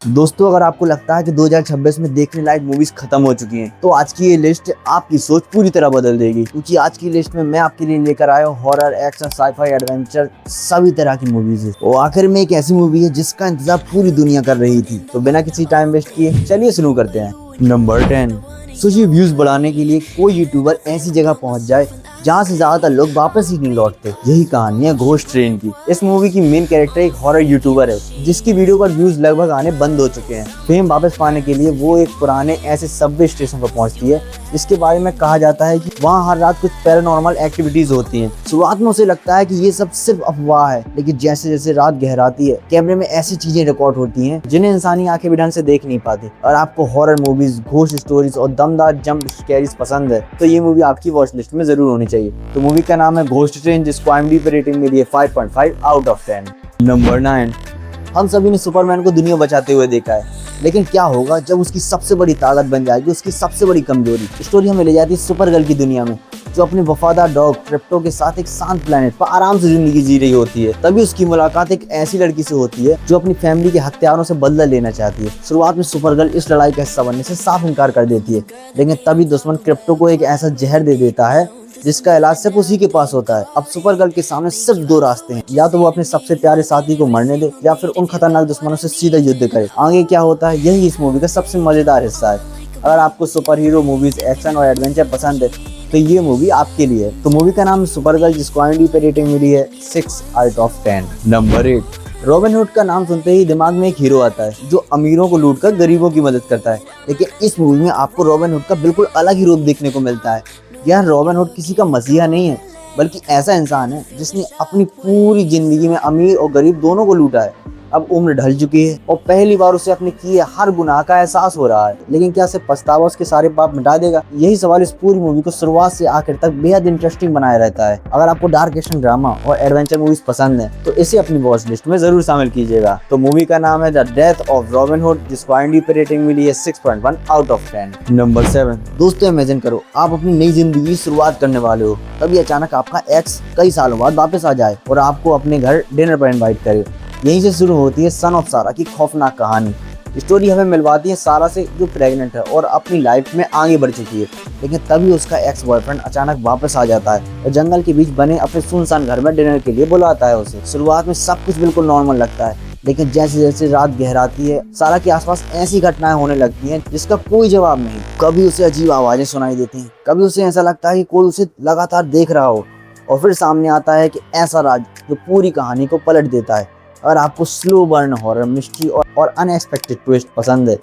दोस्तों, अगर आपको लगता है कि 2026 में देखने लायक मूवीज खत्म हो चुकी हैं, तो आज की ये लिस्ट आपकी सोच पूरी तरह बदल देगी। क्योंकि आज की लिस्ट में मैं आपके लिए लेकर आया हूँ हॉरर, एक्शन, साईफाई, एडवेंचर, सभी तरह की मूवीज है। और आखिर में एक ऐसी मूवी है जिसका इंतजार पूरी दुनिया कर रही थी। तो बिना किसी टाइम वेस्ट किए चलिए शुरू करते हैं। नंबर 10। सोचिए, व्यूज बढ़ाने के लिए कोई यूट्यूबर ऐसी जगह पहुंच जाए जहां से ज्यादातर लोग वापस ही नहीं लौटते। यही कहानी है घोस्ट ट्रेन की। इस मूवी की मेन कैरेक्टर एक हॉरर यूट्यूबर है जिसकी वीडियो पर व्यूज लगभग आने बंद हो चुके हैं। फेम वापस पाने के लिए वो एक पुराने ऐसे सबवे स्टेशन पर पहुंचती है जिसके बारे में कहा जाता है कि वहाँ हर रात कुछ पैरानॉर्मल एक्टिविटीज होती हैं। शुरुआत में उसे लगता है कि ये सब सिर्फ अफवाह है, लेकिन जैसे जैसे रात गहराती है कैमरे में ऐसी चीजें रिकॉर्ड होती हैं जिन्हें इंसानी आंखें भी ढंग से देख नहीं पाती। और आपको हॉरर मूवीज, घोस्ट स्टोरीज और दमदार जंप स्कैरीज पसंद है तो ये मूवी आपकी वॉच लिस्ट में जरूर होनी चाहिए। तो मूवी का नाम है घोस्ट ट्रेन, जिसको IMDb पे रेटिंग मिली है 5.5 आउट ऑफ 10। नंबर 9। हम सभी ने सुपरमैन को दुनिया बचाते हुए देखा है, लेकिन क्या होगा जब उसकी सबसे बड़ी ताकत बन जाएगी उसकी सबसे बड़ी कमजोरी। स्टोरी हमें ले जाती है सुपरगर्ल की दुनिया में, जो अपने वफादार डॉग क्रिप्टो के साथ एक शांत प्लेनेट पर आराम से जिंदगी जी रही होती है। तभी उसकी मुलाकात एक ऐसी लड़की से होती है जो अपनी फैमिली के हत्यारों से बदला लेना चाहती है। शुरुआत में सुपरगर्ल इस लड़ाई का हिस्सा बनने से साफ इनकार कर देती है, लेकिन तभी दुश्मन क्रिप्टो को एक ऐसा जहर दे देता है जिसका इलाज सिर्फ उसी के पास होता है। अब सुपरगर्ल के सामने सिर्फ दो रास्ते हैं, या तो वो अपने सबसे प्यारे साथी को मरने दे या फिर उन खतरनाक दुश्मनों से सीधा युद्ध करे। आगे क्या होता है यही इस मूवी का सबसे मजेदार हिस्सा है। अगर आपको सुपर हीरो मूवीज, एक्शन और एडवेंचर पसंद है तो ये मूवी आपके लिए है। तो मूवी का नाम सुपरगर्ल, जिसको IMDb पे रेटिंग मिली है 6 out of 10। Number 8। Robin hood का नाम सुनते ही दिमाग में एक हीरो आता है जो अमीरों को लूटकर गरीबों की मदद करता है। लेकिन इस मूवी में आपको रॉबिन हुड का बिल्कुल अलग ही रूप देखने को मिलता है। यह रॉबिन हुड किसी का मसीहा नहीं है, बल्कि ऐसा इंसान है जिसने अपनी पूरी जिंदगी में अमीर और गरीब दोनों को लूटा है। अब उम्र ढल चुकी है और पहली बार उसे अपने किए हर गुनाह का एहसास हो रहा है, लेकिन क्या उसे पछतावा उसके सारे पाप मिटा देगा? यही सवाल इस पूरी मूवी को शुरुआत से आखिर तक बेहद इंटरेस्टिंग बनाया रहता है। अगर आपको डार्क एक्शन, ड्रामा और एडवेंचर मूवीज पसंद है तो इसे अपनी वॉच लिस्ट में जरूर शामिल कीजिएगा। तो मूवी का नाम है the death of robin hood, जिसको IMDb पे रेटिंग मिली है 6.1 आउट ऑफ 10। नंबर 7। दोस्तों, इमेजिन करो आप अपनी नई जिंदगी की शुरुआत करने वाले हो, तभी अचानक आपका एक्स कई सालों बाद वापस आ जाए और आपको अपने घर डिनर पर इन्वाइट करे। यहीं से शुरू होती है सन ऑफ सारा की खौफनाक कहानी। स्टोरी हमें मिलवाती है सारा से, जो प्रेग्नेंट है और अपनी लाइफ में आगे बढ़ चुकी है। लेकिन तभी उसका एक्स बॉयफ्रेंड अचानक वापस आ जाता है और जंगल के बीच बने अपने सुनसान घर में डिनर के लिए बुलाता है उसे। शुरुआत में सब कुछ बिल्कुल नॉर्मल लगता है, लेकिन जैसे जैसे रात गहराती है सारा के आसपास ऐसी घटनाएं होने लगती हैं जिसका कोई जवाब नहीं। कभी उसे अजीब आवाजें सुनाई देती हैं, कभी उसे ऐसा लगता है कि कोई उसे लगातार देख रहा हो, और फिर सामने आता है कि ऐसा राज जो पूरी कहानी को पलट देता है। अगर आपको स्लो बर्न, हॉरर, मिस्ट्री और अनएक्सपेक्टेड ट्विस्ट पसंद है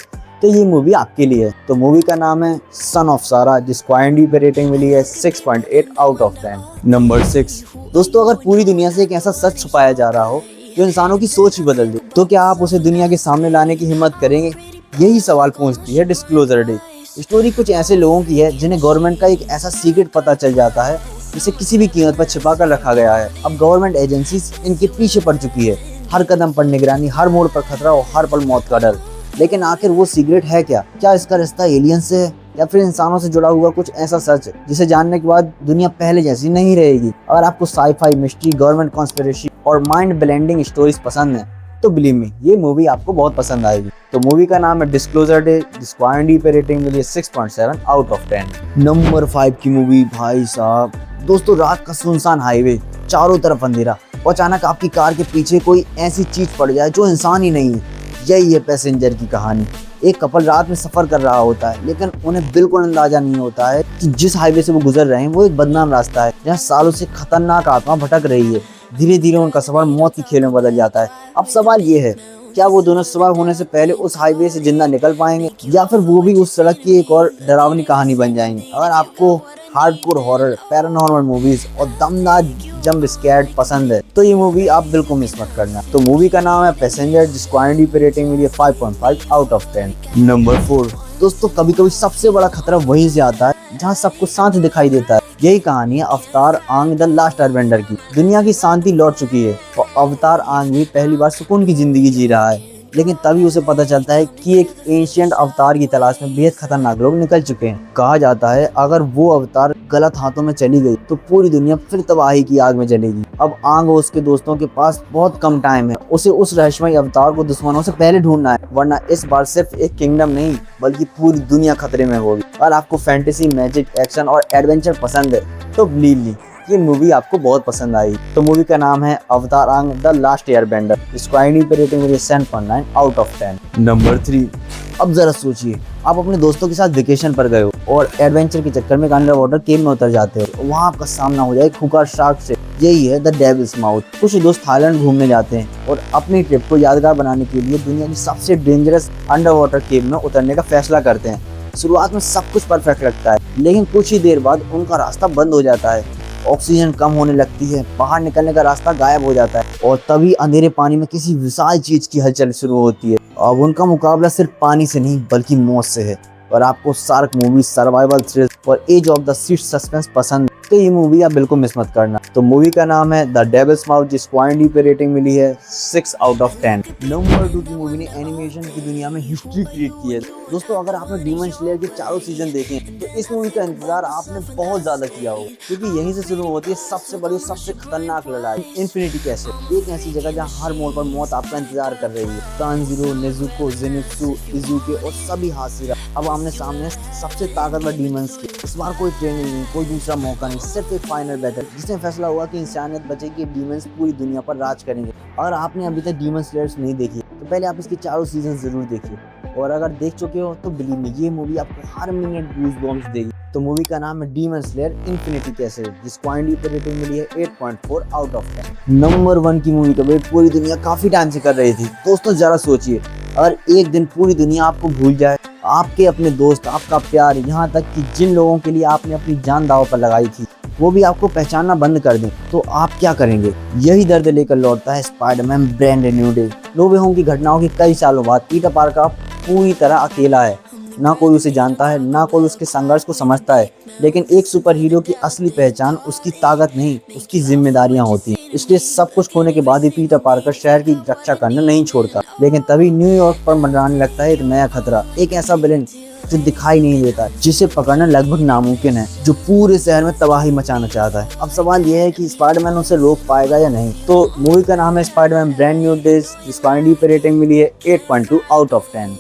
तो ये मूवी आपके लिए है। तो मूवी का नाम है सन ऑफ सारा, जिसको IMDb पे रेटिंग मिली है 6.8 आउट ऑफ 10। नंबर 6। दोस्तों, अगर पूरी दुनिया से एक ऐसा सच छुपाया जा रहा हो जो इंसानों की सोच ही बदल दे, तो क्या आप उसे दुनिया के सामने लाने की हिम्मत करेंगे? यही सवाल पूछती है डिस्क्लोजर डे। स्टोरी कुछ ऐसे लोगों की है जिन्हें गवर्नमेंट का एक ऐसा सीक्रेट पता चल जाता है जिसे किसी भी कीमत पर छिपा कर रखा गया है। अब गवर्नमेंट एजेंसीज इनके पीछे पड़ चुकी है, हर कदम पर निगरानी, हर मोड़ पर खतरा और हर पल मौत का डर। लेकिन आखिर वो सीक्रेट है क्या? क्या इसका रिश्ता एलियन से है या फिर इंसानों से जुड़ा हुआ कुछ ऐसा सच जिसे जानने के बाद दुनिया पहले जैसी नहीं रहेगी? अगर आपको साईफाई, मिस्ट्री, गवर्नमेंट कॉन्स्पिरेसी और माइंड ब्लेंडिंग स्टोरीज पसंद है तो बिलीव मी, ये मूवी आपको बहुत पसंद आएगी। तो मूवी का नाम है डिस्क्लोजर डे, जिसको IMDb पे रेटिंग मिली है 6.7 आउट ऑफ 10। नंबर 5 की मूवी, भाई साहब। दोस्तों, रात का सुनसान हाईवे, चारों तरफ अंधेरा और अचानक आपकी कार के पीछे कोई ऐसी चीज पड़ जाए जो इंसान ही नहीं है। यही है पैसेंजर की कहानी। एक कपल रात में सफर कर रहा होता है, लेकिन उन्हें बिल्कुल अंदाजा नहीं होता है कि जिस हाईवे से वो गुजर रहे हैं वो एक बदनाम रास्ता है जहाँ सालों से खतरनाक आत्मा भटक रही है। धीरे धीरे उनका सफर मौत की खेल में बदल जाता है। अब सवाल ये है, क्या वो दोनों सुबह होने से पहले उस हाईवे से जिंदा निकल पाएंगे या फिर वो भी उस सड़क की एक और डरावनी कहानी बन जाएंगे? अगर आपको हार्डकोर हॉरर, पैरानॉर्मल मूवीज और दमदार जंप स्कैर पसंद है तो ये मूवी आप बिल्कुल मिस मत करना। तो मूवी का नाम है पैसेंजर, जिसको IMDb पे रेटिंग मिली है 5.5 आउट ऑफ 10। नंबर 4। दोस्तों, कभी कभी सबसे बड़ा खतरा वहीं से आता है जहाँ सब कुछ शांत दिखाई देता है। यही कहानी है Avatar Aang the last Airbender की। दुनिया की शांति लौट चुकी है और अवतार आंग भी पहली बार सुकून की जिंदगी जी रहा है। लेकिन तभी उसे पता चलता है कि एक एंशिएंट अवतार की तलाश में बेहद खतरनाक लोग निकल चुके हैं। कहा जाता है अगर वो अवतार गलत हाथों में चली गई तो पूरी दुनिया फिर तबाही की आग में जलेगी। अब आंग और उसके दोस्तों के पास बहुत कम टाइम है, उसे उस रहस्यमय अवतार को दुश्मनों से पहले ढूंढना है, वरना इस बार सिर्फ एक किंगडम नहीं बल्कि पूरी दुनिया खतरे में होगी। और आपको फैंटेसी, मैजिक, एक्शन और एडवेंचर पसंद है तो बिलीव मी ये मूवी आपको बहुत पसंद आई। तो मूवी का नाम है Avatar Aang the last airbender. इसको IMDb पे रेटिंग मिली 7.9 आउट ऑफ 10। नंबर 3। अब जरा सोचिए, आप अपने दोस्तों के साथ वेकेशन पर गए हो और एडवेंचर के चक्कर में अंडर वाटर केव में उतर जाते हो। वहाँ आपका सामना हो जाए खूंखार शार्क से। यही है द डेविल्स माउथ। कुछ दोस्त थाईलैंड घूमने जाते हैं और अपनी ट्रिप को यादगार बनाने के लिए दुनिया की सबसे डेंजरस अंडर वाटर केव में उतरने का फैसला करते हैं। शुरुआत में सब कुछ परफेक्ट लगता है, लेकिन कुछ ही देर बाद उनका रास्ता बंद हो जाता है, ऑक्सीजन कम होने लगती है, बाहर निकलने का रास्ता गायब हो जाता है और तभी अंधेरे पानी में किसी विशाल चीज की हलचल शुरू होती है। अब उनका मुकाबला सिर्फ पानी से नहीं बल्कि मौत से है। और आपको शार्क मूवी, सर्वाइवल थ्रिल और age of the sea suspense पसंद तो ये मूवी आप बिल्कुल मिस मत करना। तो मूवी का नाम है द डेविल्स माउथ, जिसको IMDb पे रेटिंग मिली है 6 आउट ऑफ 10। नंबर 2 की मूवी ने एनिमेशन की दुनिया में हिस्ट्री क्रिएट की है। दोस्तों अगर आपने डीमन स्लेयर के चारों सीजन देखे तो इस मूवी का इंतजार आपने बहुत ज्यादा किया हो, क्योंकि यहीं से शुरू होती है सबसे बड़ी, सबसे खतरनाक लड़ाई, इन्फिनिटी कैसल। एक ऐसी जगह जहाँ हर मोड़ पर मौत आपका इंतजार कर रही है। तानजीरो, नेजुको, जेनित्सु, इजुके और सभी हाशिरा अब आमने सामने सबसे ताकतवर डीमंस के। इस बार कोई ट्रेनिंग नहीं, कोई दूसरा मौका नहीं, सिर्फ एक फाइनल बैटल जिसमें फैसला हुआ कि इंसानियत बचेगी, डीमंस पूरी दुनिया पर राज करेंगे। अगर आपने अभी तक डीमन स्लेयर्स नहीं देखी तो पहले आप इसके चारों सीजन जरूर देखिए, और अगर देख चुके हो तो बिलीव मी ये मूवी आपको हर मिनट गूज़बम्प्स देगी। तो मूवी का नाम है डीमन स्लेयर इन्फिनिटी कैसल, जिसको IMDb पे रेटिंग मिली है 8.4 आउट ऑफ 10। नंबर 1 की मूवी का वेट पूरी दुनिया काफी टाइम से कर रही थी। दोस्तों जरा सोचिए, अगर एक दिन पूरी दुनिया आपको भूल जाए, आपके अपने दोस्त, आपका प्यार, यहाँ तक कि जिन लोगों के लिए आपने अपनी जान दांव पर लगाई थी वो भी आपको पहचानना बंद कर दें, तो आप क्या करेंगे? यही दर्द लेकर लौटता है Spiderman brand new day. No way home की घटनाओं के कई सालों बाद पीटर पार्कर पूरी तरह अकेला है। ना कोई उसे जानता है, ना कोई उसके संघर्ष को समझता है, लेकिन एक सुपर हीरो की असली पहचान उसकी ताकत नहीं, उसकी जिम्मेदारियां होती हैं। इसलिए सब कुछ खोने के बाद भी पीटर पार्कर शहर की रक्षा करना नहीं छोड़ता। लेकिन तभी न्यूयॉर्क पर मंडराने लगता है एक नया खतरा, एक ऐसा विलेन जो दिखाई नहीं देता, जिसे पकड़ना लगभग नामुमकिन है, जो पूरे शहर में तबाही मचाना चाहता है। अब सवाल यह है कि स्पाइडरमैन उसे रोक पाएगा या नहीं। तो मूवी का नाम है स्पाइडरमैन ब्रांड न्यू डे, जिसको IMDb पे रेटिंग मिली है 8.2 आउट ऑफ 10।